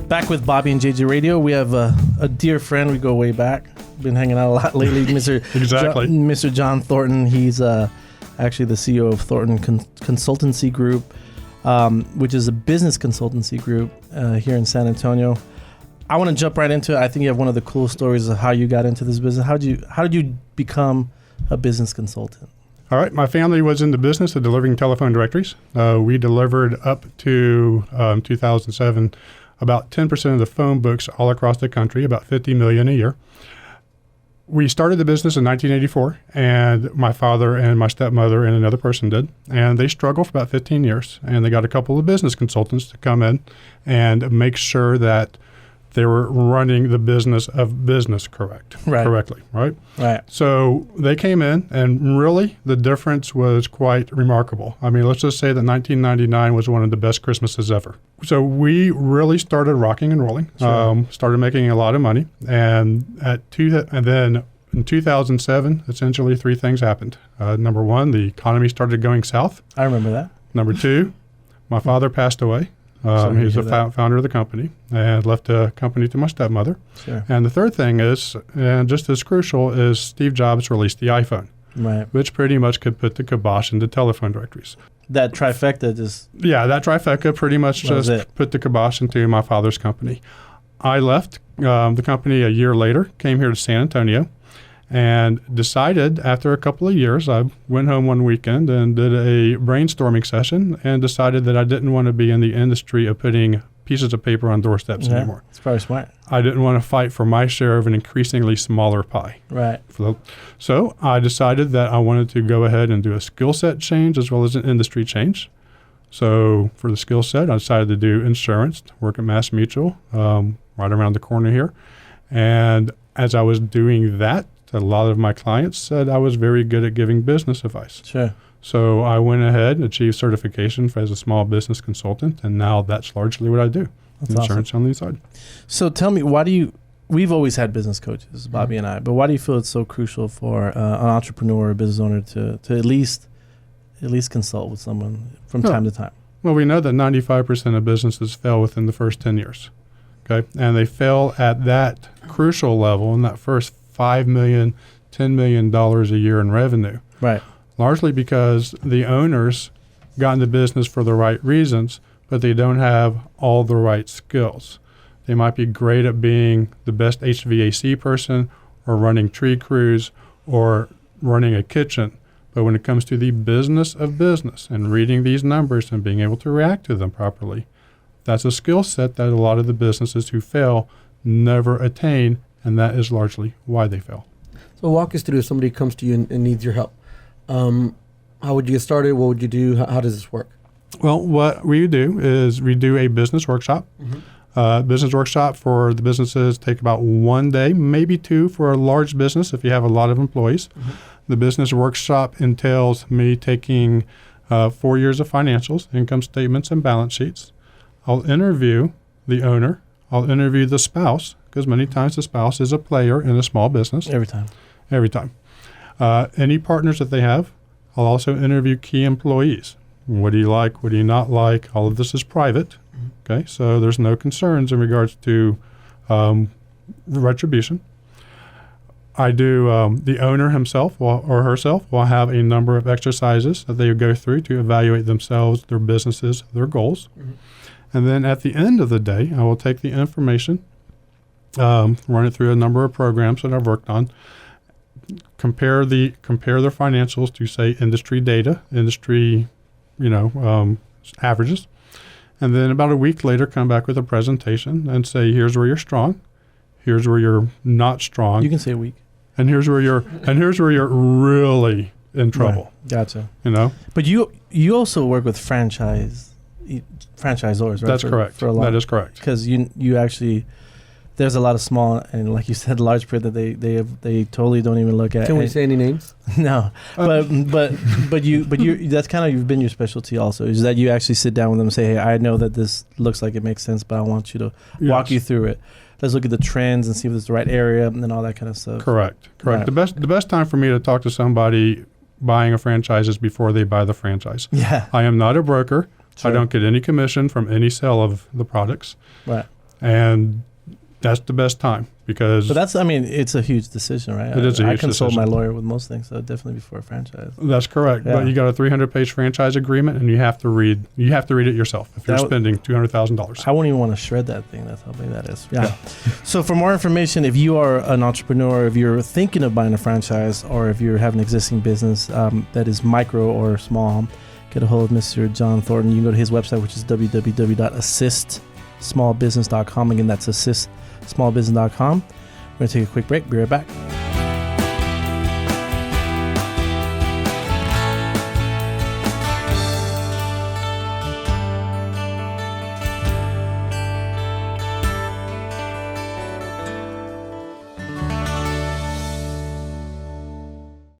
Back with Bobby and JJ Radio. We have a dear friend. We go way back. Been hanging out a lot lately. Mr. John Thornton. He's actually the CEO of Thornton Consultancy Group, which is a business consultancy group here in San Antonio. I want to jump right into it. I think you have one of the cool stories of how you got into this business. How did you become a business consultant? All right. My family was in the business of delivering telephone directories. We delivered up to 2007 about 10% of the phone books all across the country, about 50 million a year. We started the business in 1984, and my father and my stepmother and another person did, and they struggled for about 15 years, and they got a couple of business consultants to come in and make sure that they were running the business of business correctly, right? Right. So they came in, and really the difference was quite remarkable. I mean, let's just say that 1999 was one of the best Christmases ever. So we really started rocking and rolling, started making a lot of money, and then in 2007, essentially three things happened. Number one, the economy started going south. I remember that. Number two, my father passed away. He's the founder of the company and left the company to my stepmother. Sure. And the third thing is, and just as crucial, is Steve Jobs released the iPhone, right, which pretty much could put the kibosh into telephone directories. That trifecta just... Yeah, that trifecta pretty much just put the kibosh into my father's company. I left the company a year later, came here to San Antonio, and decided after a couple of years, I went home one weekend and did a brainstorming session and decided that I didn't want to be in the industry of putting pieces of paper on doorsteps anymore. It's probably smart. I didn't want to fight for my share of an increasingly smaller pie. Right. So I decided that I wanted to go ahead and do a skill set change as well as an industry change. So for the skill set, I decided to do insurance, work at Mass Mutual, right around the corner here. And as I was doing that, a lot of my clients said I was very good at giving business advice. Sure. So I went ahead and achieved certification as a small business consultant, and now that's largely what I do. That's insurance awesome. on the inside. So tell me, we've always had business coaches, Bobby and I, but why do you feel it's so crucial for an entrepreneur or a business owner to at least consult with someone from time to time? Well, we know that 95% of businesses fail within the first 10 years. Okay. And they fail at that crucial level in that first $5 million, $10 million a year in revenue. Right. Largely because the owners got into business for the right reasons, but they don't have all the right skills. They might be great at being the best HVAC person or running tree crews or running a kitchen. But when it comes to the business of business and reading these numbers and being able to react to them properly, that's a skill set that a lot of the businesses who fail never attain, and that is largely why they fail. So walk us through if somebody comes to you and needs your help. How would you get started? What would you do? How does this work? Well, what we do is we do a business workshop. Business workshop for the businesses take about 1 day, maybe two for a large business if you have a lot of employees. The business workshop entails me taking 4 years of financials, income statements, and balance sheets. I'll interview the owner. I'll interview the spouse, because many times the spouse is a player in a small business. Every time. Any partners that they have. I'll also interview key employees. What do you like? What do you not like? All of this is private. Okay, so there's no concerns in regards to retribution. I do the owner himself or herself will have a number of exercises that they go through to evaluate themselves, their businesses, their goals. And then at the end of the day, I will take the information, run it through a number of programs that I've worked on, compare their financials to, say, industry data, averages, and then about a week later come back with a presentation and say, here's where you're strong, here's where you're not strong. You can say a week. And here's where you're really in trouble. Right. Gotcha. But you also work with franchisors, right? That's correct. That is correct. Because you actually, there's a lot of small and, like you said, large print that they totally don't even look at. Can we say any names? No, but you that's kind of you've been your specialty also, is that you actually sit down with them and say, hey, I know that this looks like it makes sense, but I want you to walk you through it. Let's look at the trends and see if it's the right area and then all that kind of stuff. Correct. Right. The best time for me to talk to somebody buying a franchise is before they buy the franchise. Yeah. I am not a broker. Sure. I don't get any commission from any sale of the products. Right. And that's the best time because... But it's a huge decision, right? It is a huge I consult decision. my lawyer with most things, so definitely before a franchise. That's correct. Yeah. But you got a 300-page franchise agreement, and you have to read it yourself if you're spending $200,000. I wouldn't even want to shred that thing. That's how big that is. Yeah. So for more information, if you are an entrepreneur, if you're thinking of buying a franchise, or if you have an existing business that is micro or small, get a hold of Mr. John Thornton. You can go to his website, which is www.assistsmallbusiness.com. Again, that's assistsmallbusiness.com. We're going to take a quick break. Be right back.